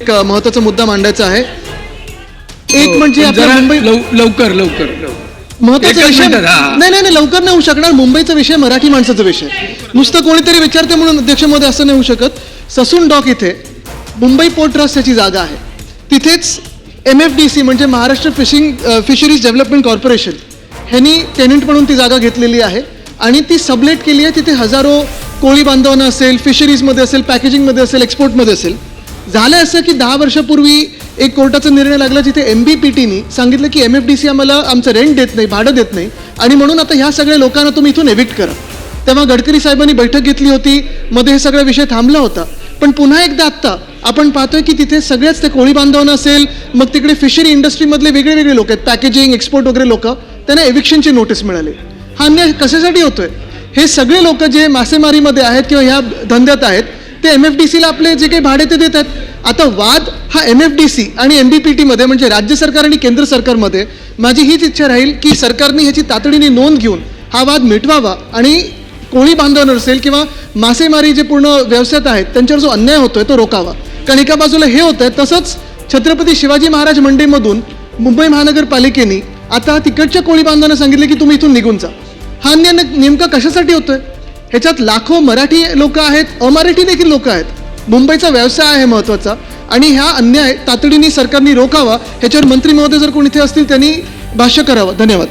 एक महत्त्वाचा मुद्दा मांडायचा आहे. एक म्हणजे आपल्या मुंबई लवकर महत्त्वाचा विषय नाही लवकर नाही होऊ शकणार. मुंबईचा विषय मराठी माणसाचा विषय. नुसतं कोणीतरी विचारते म्हणून अध्यक्ष महोदय असं नाही होऊ शकत. ससून डॉक इथे मुंबई पोर्ट ट्रस्ट याची जागा आहे. तिथेच MFDC म्हणजे महाराष्ट्र फिशरीज डेव्हलपमेंट कॉर्पोरेशन ह्यांनी टेनंट म्हणून ती जागा घेतलेली आहे आणि ती सबलेट केली आहे. तिथे हजारो कोळी बांधवांना असेल, फिशरीजमध्ये असेल, पॅकेजिंगमध्ये असेल, एक्सपोर्टमध्ये असेल. झालं असं की 10 वर्षापूर्वी एक कोर्टाचा निर्णय लागला जिथे MBPTनी सांगितलं की MFDC आम्हाला आमचं रेंट देत नाही, भाडं देत नाही आणि म्हणून आता ह्या सगळ्या लोकांना तुम्ही इथून एविक्ट करा. तेव्हा गडकरी साहेबांनी बैठक घेतली होती, मध्ये हे सगळा विषय थांबला होता. पण पुन्हा एकदा आत्ता आपण पाहतोय की तिथे सगळेच ते कोळी बांधवांना असेल, मग तिकडे फिशरी इंडस्ट्रीमधले वेगळे लोक आहेत, पॅकेजिंग, एक्सपोर्ट वगैरे लोक, त्यांना एविक्शनची नोटीस मिळाली. हा अन्याय कशासाठी होतोय? हे सगळे लोक जे मासेमारीमध्ये आहेत किंवा ह्या धंद्यात आहेत ते MFDCला आपले जे काही भाडे ते देत आहेत. आता वाद हा MFDC आणि MBPTमध्ये म्हणजे राज्य सरकार आणि केंद्र सरकारमध्ये माझी हीच इच्छा राहील की सरकारने ह्याची तातडीने नोंद घेऊन हा वाद मिटवावा आणि कोळी बांधवांवर असेल किंवा मासेमारी जे पूर्ण व्यवसायात आहेत त्यांच्यावर जो अन्याय होतोय तो रोखावा. कारण एका बाजूला हे होतंय, तसंच छत्रपती शिवाजी महाराज मंडईमधून मुंबई महानगरपालिकेने आता तिकडच्या कोळी बांधवांना सांगितले की तुम्ही इथून निघून जा. हा अन्याय नेमका कशासाठी होतोय? ह्याच्यात लाखो मराठी लोक आहेत, अमराठी देखील लोक आहेत. मुंबईचा व्यवसाय आहे महत्त्वाचा आणि ह्या अन्याय तातडीने सरकारने रोखावा. ह्याच्यावर मंत्री महोदय जर कोणी इथे असतील त्यांनी भाष्य करावं. धन्यवाद.